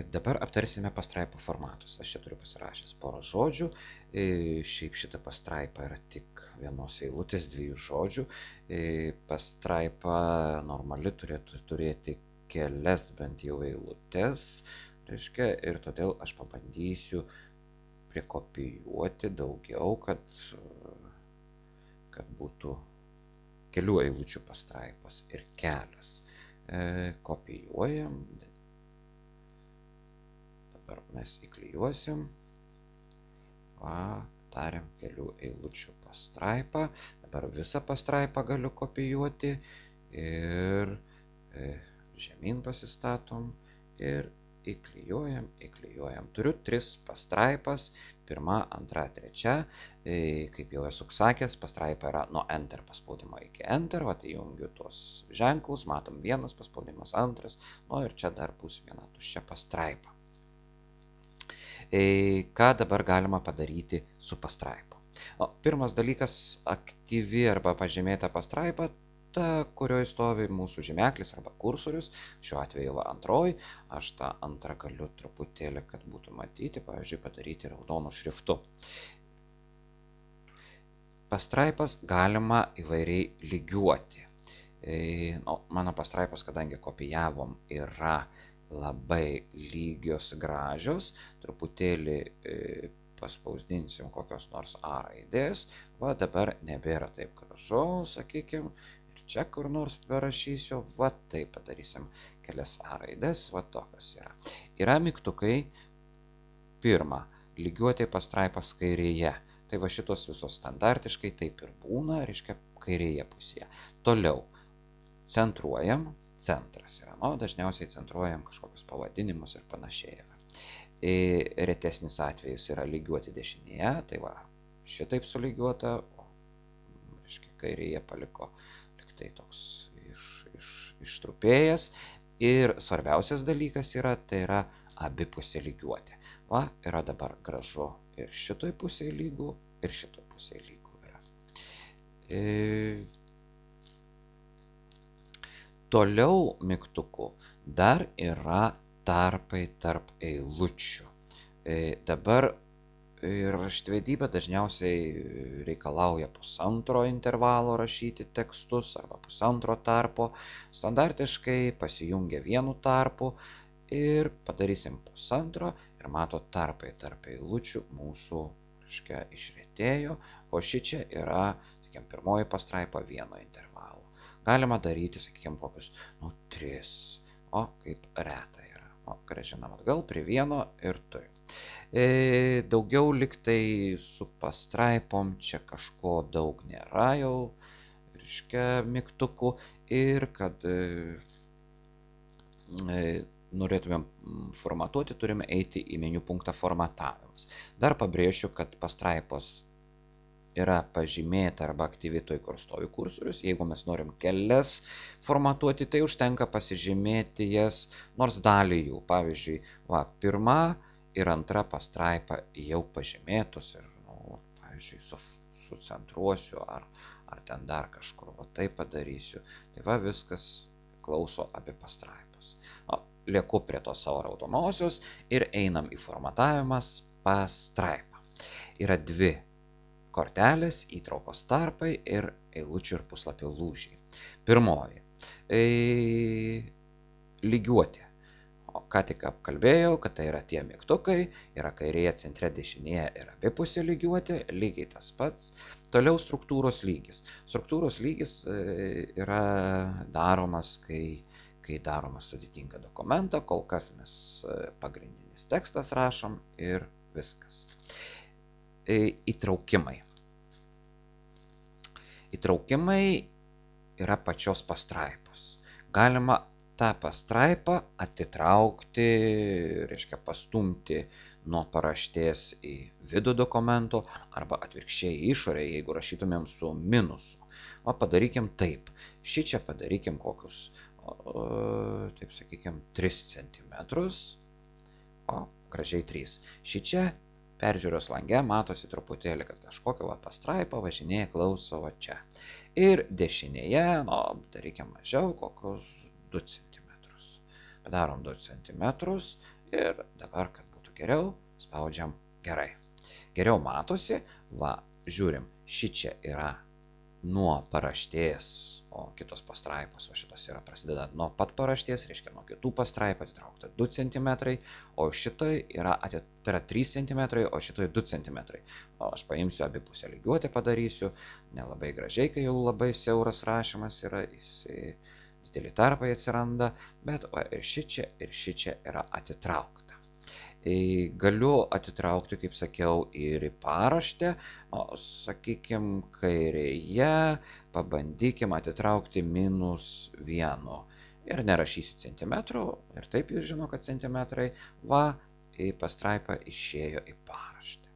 Dabar aptarsime pastraipų formatus. Aš čia turiu pasirašęs porą žodžių. Šiaip šita pastraipa yra tik vienos eilutės, 2 žodžių. Pastraipa normali turėtų turėti kelias bent jau eilutės. Reiškia, ir todėl aš pabandysiu prikopijuoti daugiau, kad būtų kelių eilučių pastraipos ir kelios. Kopijuojam. Dabar mes įklijuosim. Darėm kelių eilučių pastraipą. Dabar visą pastraipą galiu kopijuoti ir žemyn pasistatom ir įklijuojam. Turiu 3 pastraipas. 1, 2, 3. Kaip jau esu sakęs, pastraipa yra nuo Enter paspaudimo iki Enter. Vat įjungiu tuos ženklus. Matom 1 paspaudimas, 2. Ir čia dar bus viena tuščia pastraipa. Ką dabar galima padaryti su pastraipa? Pirmas dalykas - aktyvi arba pažymėta pastraipa, ta, kurioje stovi mūsų žymeklis arba kursorius. Šiuo atveju antroji. Aš tą antrą galiu truputėlį, kad būtų matyti, pavyzdžiui, padaryti raudonu šriftu. Pastraipas galima įvairiai lygiuoti. Mano pastraipos, kadangi kopijavom, yra labai lygios, gražios. Truputėlį paspausdinsim kokios nors A raidės. Dabar nebėra taip gražu, sakykime. Ir čia kur nors parašysiu. Taip padarysim kelias A raidės. Tokios yra. Yra mygtukai. Pirma, lygiuoti pastraipas kairėje. Tai šitos visos standartiškai taip ir būna, reiškia kairėje pusėje. Toliau, centruojam. Centras yra. Dažniausiai centruojam kažkokius pavadinimus ir panašiai yra. Retesnis atvejis yra lygiuoti dešinėje. Tai šitaip sulygiuota. Reiškia, kairėje paliko liktai toks ištrupėjęs. Ir svarbiausias dalykas yra, tai yra abipusė lygiuoti. Yra dabar gražu ir šitoj pusėje lygų, ir šitoj pusėje lygų yra. Toliau mygtukų dar yra tarpai tarp eilučių. Dabar raštvedybė dažniausiai reikalauja pusantro intervalo rašyti tekstus arba pusantro tarpo. Standartiškai pasijungia vienu tarpu ir padarysim pusantro ir matot, tarpai tarp eilučių mūsų, reiškia, išretėjo, o ši čia yra, sakykime, pirmoji pastraipa vieno intervalo. Galima daryti, sakykime, kokius 3. Kaip reta yra. Grąžinam atgal prie vieno ir turim. Daugiau liktai su pastraipom čia kažko daug nėra jau, reiškia, mygtukų. Ir kad norėtumėm formatuoti, turime eiti į meniu punktą formatavimas. Dar pabrėšiu, kad pastraipos yra pažymėta arba aktyvi toj, kur stovi kursorius. Jeigu mes norim kelias formatuoti, tai užtenka pasižymėti jas, nors dalį jų. Pavyzdžiui, 1 ir 2 pastraipa jau pažymėtus ir, pavyzdžiui, sucentruosiu ar ten dar kažkur, taip padarysiu. Tai viskas klauso abi pastraipos. Lieku prie tos savo raudonosios ir einam į formatavimas pastraipą. Yra 2 kortelės, įtraukos tarpai ir eilučių ir puslapio lūžiai. Pirmoji. Lygiuoti. Ką tik apkalbėjau, kad tai yra tie mygtukai. Yra kairėje, centre, dešinėje ir abipusė lygiuoti. Lygiai tas pats. Toliau struktūros lygis. Struktūros lygis yra daromas, kai daromas sudėtingą dokumentą. Kol kas mes pagrindinis tekstas rašom ir viskas. Įtraukimai. Įtraukimai yra pačios pastraipos. Galima tą pastraipą atitraukti, reiškia pastumti nuo paraštės į vidų dokumento arba atvirkščiai į išorę, jeigu rašytumėm su minusu. Padarykim taip. Šičia padarykim kokius, taip sakykim, 3 cm. Gražiai 3. Šičia peržiūros lange matosi truputėlį, kad kažkokia pastraipa važinėja, klauso čia. Ir dešinėje, darykim mažiau, kokius 2 cm. padarom 2 cm ir dabar, kad būtų geriau, spaudžiam gerai. Geriau matosi, va, žiūrim, šičia yra nuo paraštės, o kitos pastraipos, o šitos yra prasideda nuo pat paraštės, reiškia nuo kitų pastraipų atitraukta 2 cm, o šitoj yra, tai yra 3 cm, o šitoj 2 cm. O aš paimsiu abipusę lygiuotę padarysiu, nelabai gražiai, kai jau labai siauras rašymas yra, dideli tarpai atsiranda, bet va, ir šičia yra atitraukta. Galiu atitraukti, kaip sakiau, ir į paraštę, sakykime, kairėje, pabandykim atitraukti -1 ir nerašysiu centimetrų, ir taip jūs žino, kad centimetrai, va, į pastraipą išėjo į paraštę.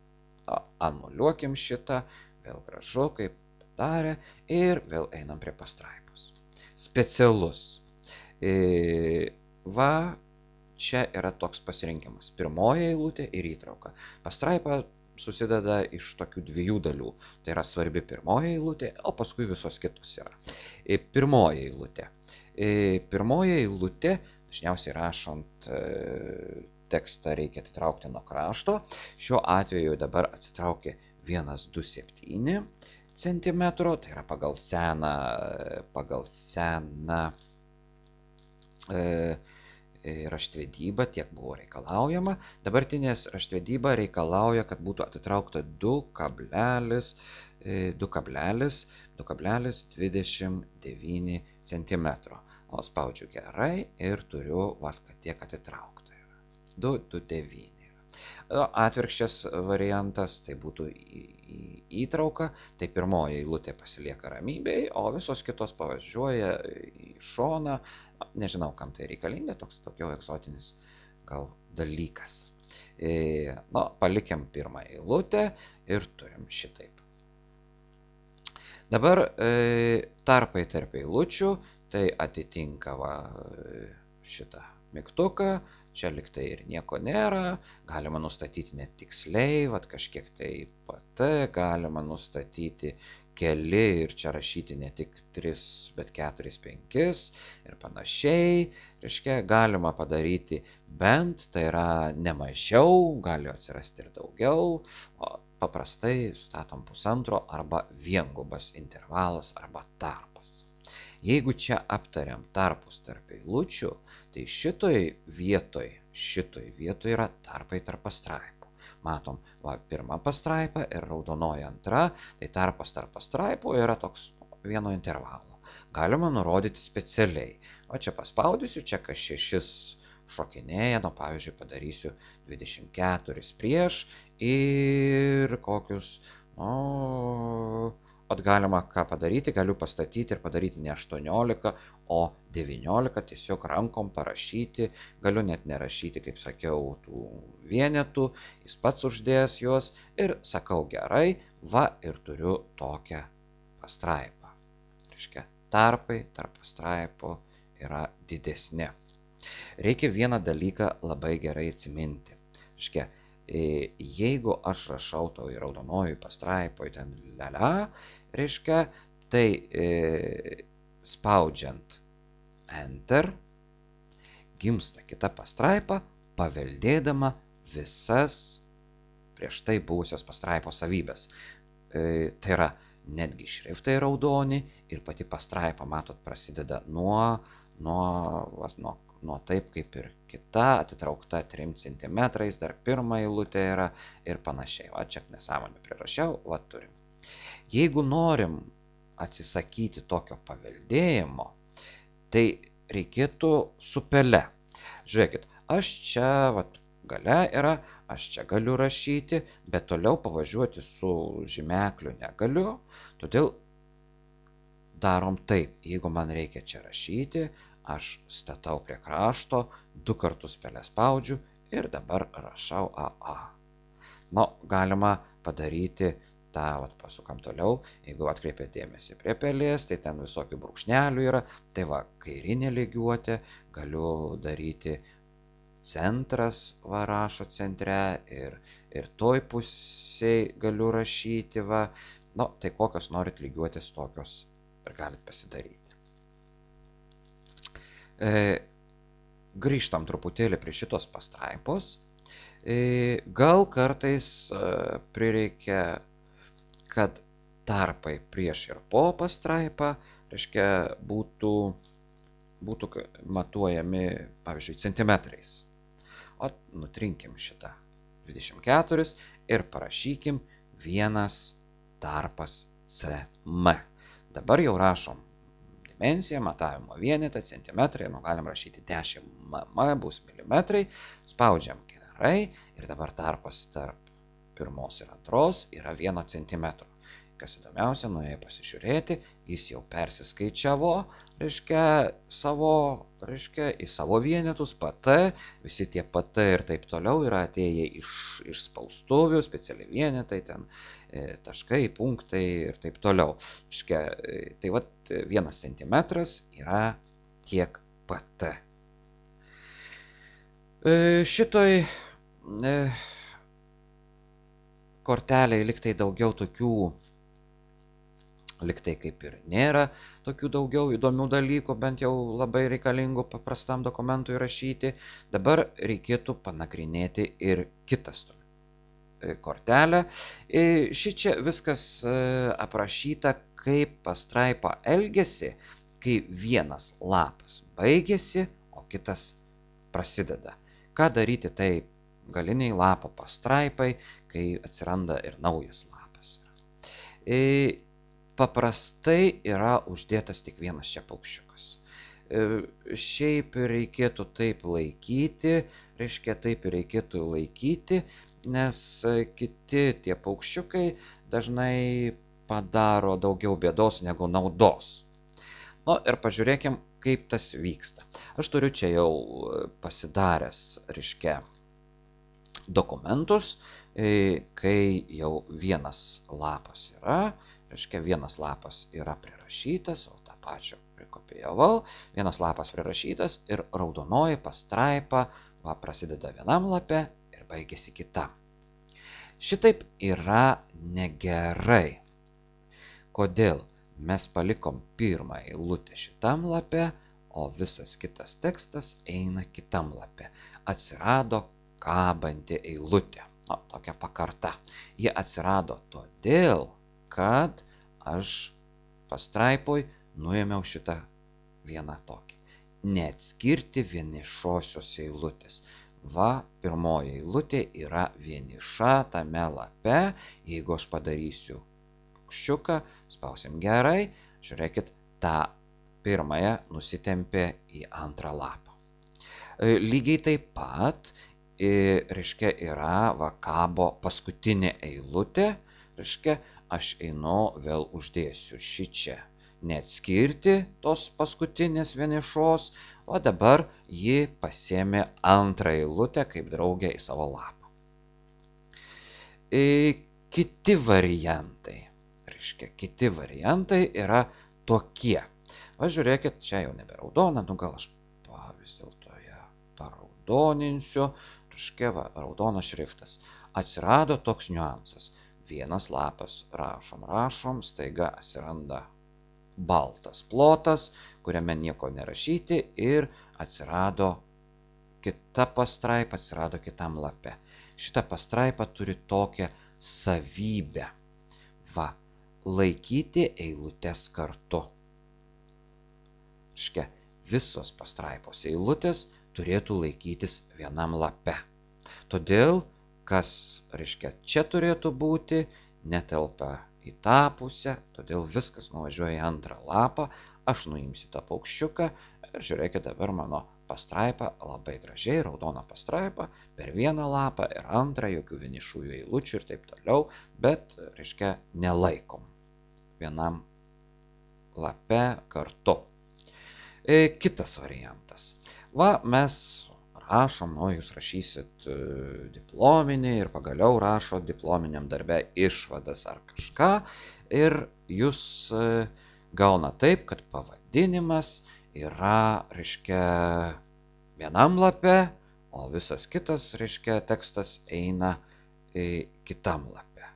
Anuliuokim šitą, vėl gražu, kaip padarė, ir vėl einam prie pastraipos. Specialus. Va, čia yra toks pasirinkimas. Pirmoji eilutė ir įtrauka. Pastraipa susideda iš tokių 2 dalių. Tai yra svarbi pirmoji eilutė, o paskui visos kitos yra. Pirmoji eilutė. Pirmoji eilutė, dažniausiai rašant tekstą reikia atitraukti nuo krašto. Šiuo atveju dabar atsitraukė 1,27 cm, tai yra pagal seną raštvedybą tiek buvo reikalaujama. Dabartinės raštvedyba reikalauja, kad būtų atitraukta 2,29 cm. O spaudžiu gerai ir turiu, kad tiek atitraukta yra. 2,29. Atvirkščias variantas, tai būtų įtrauka, tai pirmoji eilutė pasilieka ramybėj, o visos kitos pavažiuoja į šoną. Nežinau, kam tai reikalinga, tokio egzotinis gal dalykas. Palikim pirmą eilutę ir turim šitaip. Dabar tarpai tarp eilučių, tai atitinka šitą mygtuką. Čia liktai ir nieko nėra, galima nustatyti net tiksliai, kažkiek tai pat, galima nustatyti keli ir čia rašyti ne tik 3, bet 4, 5 ir panašiai. Reiškia, galima padaryti bent, tai yra ne mažiau, gali atsirasti ir daugiau, o paprastai statom 1,5 arba viengubas intervalas arba tarpas. Jeigu čia aptariam tarpus tarp eilučių, tai šitoj vietoj yra tarpai tarp pastraipų. Matom, pirma pastraipa ir raudonoji antra, tai tarpas tarp pastraipų yra toks vieno intervalo. Galima nurodyti specialiai. O čia paspaudysiu, čia kas 6 šokinėja, pavyzdžiui, padarysiu 24 prieš ir kokius, galima ką padaryti, galiu pastatyti ir padaryti ne 18, o 19, tiesiog rankom parašyti, galiu net nerašyti, kaip sakiau, tų vienetų, jis pats uždės juos ir sakau gerai, ir turiu tokią pastraipą. Reiškia, tarpai tarp pastraipų yra didesni. Reikia vieną dalyką labai gerai atsiminti. Reiškia, jeigu aš rašau toj raudonojoj pastraipoj ten lia, reiškia, tai spaudžiant Enter gimsta kita pastraipa, paveldėdama visas prieš tai buvusios pastraipos savybės. Tai yra netgi šriftai raudoni ir pati pastraipa, matot, prasideda nuo taip kaip ir kita, atitraukta 3 cm, dar pirma eilutė yra ir panašiai. Čia nesąmonę prirašiau, turim. Jeigu norim atsisakyti tokio paveldėjimo, tai reikėtų su pele. Žiūrėkit, aš čia gale yra, aš čia galiu rašyti, bet toliau pavažiuoti su žymekliu negaliu, todėl darom taip, jeigu man reikia čia rašyti, aš statau prie krašto, 2 kartus pelę spaudžiu ir dabar rašau AA. Galima padaryti tą, pasukam toliau, jeigu atkreipėt dėmesį prie pelės, tai ten visokių brūkšnelių yra, tai kairinė lygiuotė, galiu daryti centras, rašo centre ir toj pusiai galiu rašyti, tai kokios norit lygiuotės, tokios ir galit pasidaryti. grįžtam truputėlį prie šitos pastraipos. Gal kartais prireikia, kad tarpai prieš ir po pastraipą, reiškia, būtų matuojami, pavyzdžiui, centimetrais. O nutrinkim šitą 24 ir parašykim vienas tarpas cm. Dabar jau rašom dimensiją, matavimo vienetą, centimetrai, galim rašyti 10 mm, bus milimetrai, spaudžiam gerai ir dabar tarpas tarp pirmos ir antros yra 1 cm. Kas įdomiausia, nuėjo pasižiūrėti, jis jau persiskaičiavo, į savo vienetus, PT, visi tie PT ir taip toliau yra atėję iš spaustuvių, specialiai vienetai, ten taškai, punktai ir taip toliau. Tai vat 1 centimetras yra tiek PT. Šitoj kortelėje liktai daugiau tokių, liktai kaip ir nėra tokių daugiau įdomių dalykų, bent jau labai reikalingų paprastam dokumentui rašyti. Dabar reikėtų panagrinėti ir kitas kortelę. Šičia viskas aprašyta, kaip pastraipa elgiasi, kai vienas lapas baigėsi, o kitas prasideda. Ką daryti tai galiniai lapo pastraipai, kai atsiranda ir naujas lapas. Paprastai yra uždėtas tik vienas čia paukščiukas. Šiaip reikėtų taip laikyti, nes kiti tie paukščiukai dažnai padaro daugiau bėdos negu naudos. Ir pažiūrėkim, kaip tas vyksta. Aš turiu čia jau pasidaręs, dokumentus, kai jau vienas lapas yra, vienas lapas yra prirašytas, o tą pačią prikopijavau, vienas lapas prirašytas ir raudonoji pastraipa prasideda vienam lape ir baigėsi kitam. Šitaip yra negerai. Kodėl? Mes palikom pirmą eilutę šitam lape, o visas kitas tekstas eina kitam lape. Atsirado kabanti eilutė. Tokia pakarta. Ji atsirado todėl, kad aš pastraipoj nuėmiau šitą vieną tokį. Neatskirti vienišosios eilutės. Pirmoji eilutė yra vieniša tame lape. Jeigu aš padarysiu paukščiuką, spausim gerai, žiūrėkit, tą pirmąją nusitempė į antrą lapą. Lygiai taip pat, yra kabo paskutinė eilutė, aš einu vėl uždėsiu šičia neatskirti tos paskutinės vienišos, o dabar ji pasėmė antrą eilutę kaip draugę į savo lapą. Kiti variantai yra tokie. Žiūrėkit, čia jau nebe raudona, gal aš vis dėlto ją paraudoninsiu, raudonas šriftas. Atsirado toks niuansas. Vienas lapas rašom, staiga atsiranda baltas plotas, kuriame nieko nerašyti ir atsirado kita pastraipa, atsirado kitam lape. Šita pastraipa turi tokią savybę. Laikyti eilutes kartu. Visos pastraipos eilutės turėtų laikytis vienam lape. Todėl, kas, čia turėtų būti, netelpa į tą pusę, todėl viskas nuvažiuoja į antrą lapą, aš nuimsiu tą paukščiuką ir žiūrėkit, dabar mano pastraipa labai gražiai, raudona pastraipa, per vieną lapą ir antrą, jokių vienišųjų eilučių ir taip toliau, bet, nelaikom vienam lape kartu. Kitas variantas. Mes rašom, jūs rašysit diplominį ir pagaliau rašo diplominiam darbe išvadas ar kažką ir jūs gauna taip, kad pavadinimas yra, vienam lape, o visas kitas, tekstas eina kitam lape.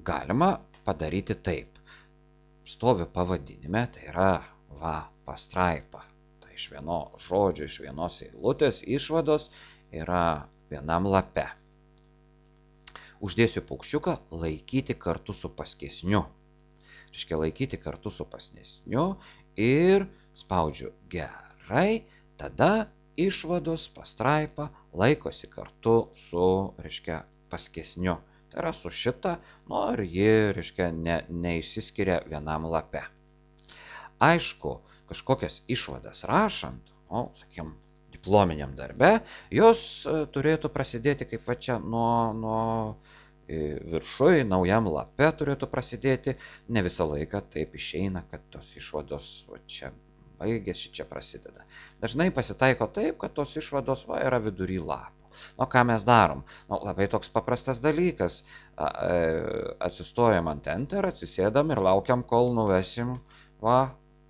Galima padaryti taip. Stovi pavadinime, tai yra pastraipa. Tai iš vieno žodžio, iš vienos eilutės išvados yra vienam lape. Uždėsiu paukščiuką laikyti kartu su paskesniu. Reiškia laikyti kartu su paskesniu ir spaudžiu gerai, tada išvados pastraipa laikosi kartu su, reiškia, paskesniu. Tai yra su šita, ir ji, reiškia, neišsiskiria vienam lape. Aišku, kažkokias išvadas rašant, sakykim, diplominiam darbe, jos turėtų prasidėti kaip va čia nuo viršui, naujam lape turėtų prasidėti. Ne visą laiką taip išeina, kad tos išvados va čia baigėsi, čia prasideda. Dažnai pasitaiko taip, kad tos išvados yra vidury lapo. Ką mes darom? Labai toks paprastas dalykas. Atsistojam ant Enter, atsisėdam ir laukiam, kol nuvesim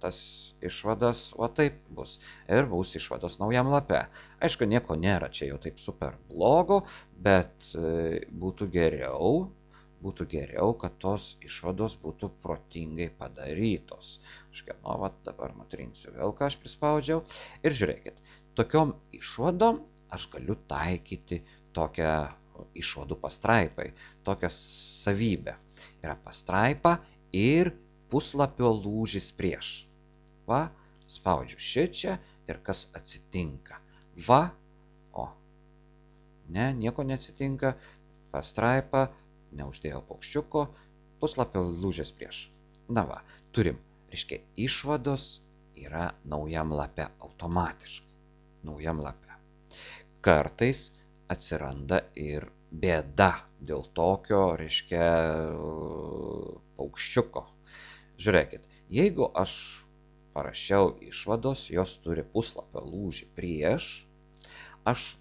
tas išvadas, taip bus. Ir bus išvados naujam lape. Aišku, nieko nėra čia jau taip super blogo, bet būtų geriau, kad tos išvados būtų protingai padarytos. Dabar nutrinsiu vėl, ką aš prispaudžiau. Ir žiūrėkit, tokiom išvadom aš galiu taikyti tokią išvadų pastraipai, tokią savybę. Yra pastraipa ir puslapio lūžis prieš. Spaudžiu šičia ir kas atsitinka. Nieko neatsitinka, pastraipa, neuždėjau paukščiuko, puslapio lūžis prieš. Turim, reiškia, išvados yra naujam lape automatiškai. Naujam lape. Kartais atsiranda ir bėda dėl tokio, reiškia, paukščiuko. Žiūrėkit, jeigu aš parašiau išvados, jos turi puslapio lūžį prieš, aš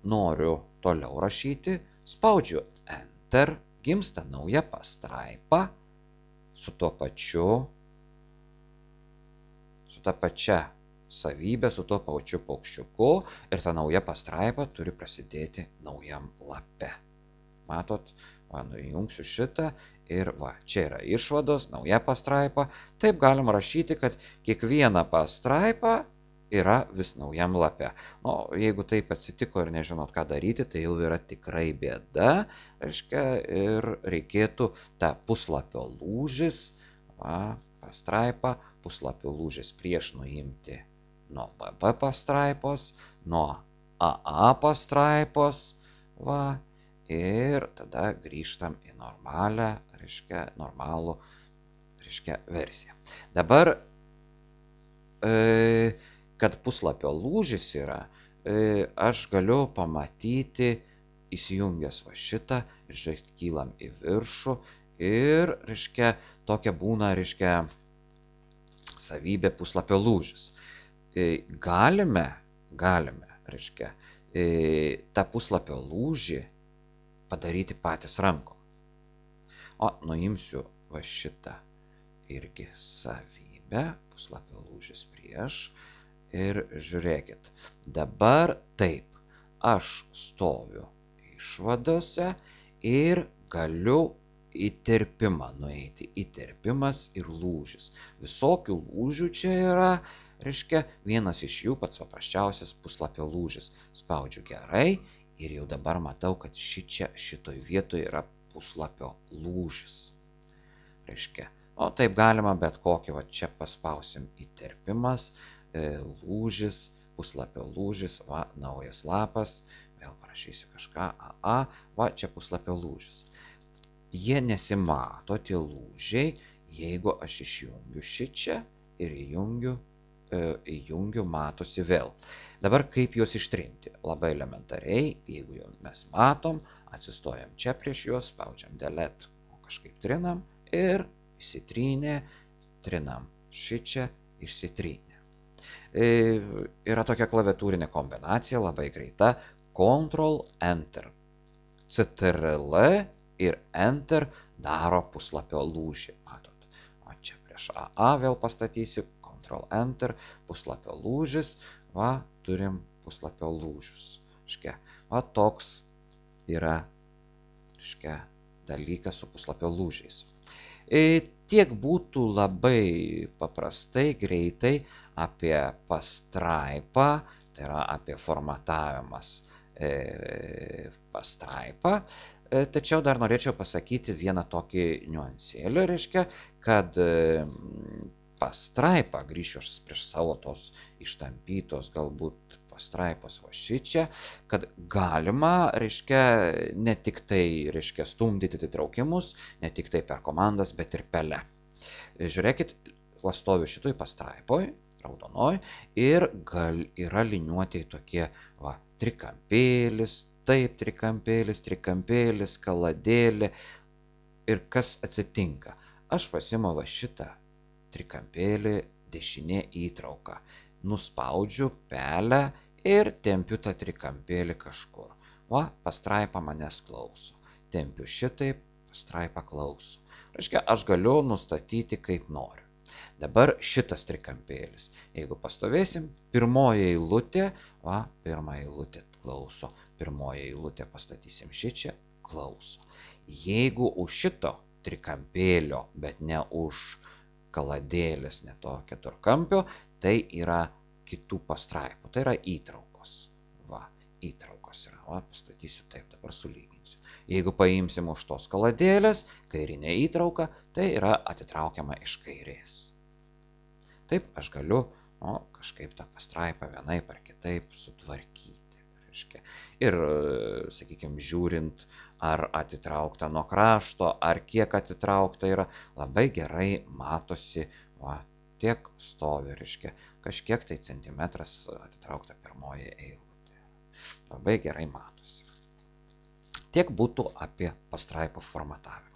noriu toliau rašyti, spaudžiu Enter, gimsta nauja pastraipa su ta pačia savybė, su tuo pačiu paukščiuku ir ta nauja pastraipa turi prasidėti naujam lape. Matot, nujungsiu šitą ir čia yra išvados, nauja pastraipa. Taip galima rašyti, kad kiekviena pastraipa yra vis naujam lape. Jeigu taip atsitiko ir nežinot, ką daryti, tai jau yra tikrai bėda. Reiškia, ir reikėtų tą puslapio lūžis, pastraipa, puslapio lūžis prieš nuimti nuo PP pastraipos, nuo AA pastraipos, ir tada grįžtam į normalų versiją. Dabar, kad puslapio lūžis yra, aš galiu pamatyti, įsijungęs šitą, ir žiūrėk, kylam į viršų ir, reiškia, tokia būna, reiškia, savybė puslapio lūžis. Galime, reiškia, tą puslapio lūžį padaryti patys rankom. Nuimsiu šitą irgi savybę, puslapio lūžis prieš. Ir žiūrėkit, dabar taip, aš stoviu išvadose ir galiu įterpimą nueiti. Įterpimas ir lūžis. Visokių lūžių čia yra, reiškia, vienas iš jų pats paprasčiausias puslapio lūžis. Spaudžiu gerai ir jau dabar matau, kad šitoj vietoje yra puslapio lūžis. Reiškia, taip galima bet kokį, čia paspausim įterpimas, lūžis, puslapio lūžis, naujas lapas, vėl parašysiu kažką, čia puslapio lūžis. Jie nesimato, tie lūžiai, jeigu aš išjungiu šičia ir įjungiu, matosi vėl. Dabar kaip juos ištrinti? Labai elementariai, jeigu jau mes matom, atsistojam čia prieš juos, spaudžiam delete, kažkaip trinam ir įsitrynė, trinam šičia, išsitrynė. Yra tokia klaviatūrinė kombinacija, labai greita, Ctrl, Enter, CTRL ir Enter daro puslapio lūžį, matot. Čia prieš AA vėl pastatysiu, Ctrl, Enter, puslapio lūžis, turim puslapio lūžius. Toks yra, dalykas su puslapio lūžiais. Tiek būtų labai paprastai, greitai apie pastraipą, tai yra apie formatavimas pastraipą. Tačiau dar norėčiau pasakyti vieną tokį niuansėlį, reiškia, kad pastraipą, grįšiu aš prieš savo tos ištampytos galbūt pastraipos va šičia, kad galima, reiškia, ne tik tai, reiškia, stumdyti įtraukimus, ne tik tai per komandas, bet ir pele. Žiūrėkit, va stoviu šitoj pastraipoj, raudonoj, ir yra liniuotėjai tokie, va, trikampėlis, taip, trikampėlis, kaladėlė. Ir kas atsitinka? Aš pasiimu va šitą trikampėlį, dešinė įtrauka, nuspaudžiu pelę ir tempiu tą trikampėlį kažkur. Va, pastraipa manęs klauso. Tempiu šitaip, pastraipa klauso. Reiškia, aš galiu nustatyti kaip noriu. Dabar šitas trikampėlis. Jeigu pastovėsim, pirmoji eilutė, va, pirma eilutė klauso. Pirmoji eilutė pastatysim šičia, klauso. Jeigu už šito trikampėlio, bet ne už kaladėlės, ne to keturkampio, tai yra kitų pastraipų, tai yra įtraukos. Va, įtraukos yra, va, pastatysiu taip, dabar sulyginsiu. Jeigu paimsim už tos kaladėlės, kairinė įtrauka, tai yra atitraukiama iš kairės. Taip aš galiu, kažkaip tą pastraipą vienaip ar kitaip sutvarkyti. Ir, sakykime, žiūrint, ar atitraukta nuo krašto, ar kiek atitraukta yra, labai gerai matosi, va, tiek stovi, reiškia, kažkiek tai centimetras atitraukta pirmoji eilutė. Labai gerai matosi. Tiek būtų apie pastraipų formatavimą.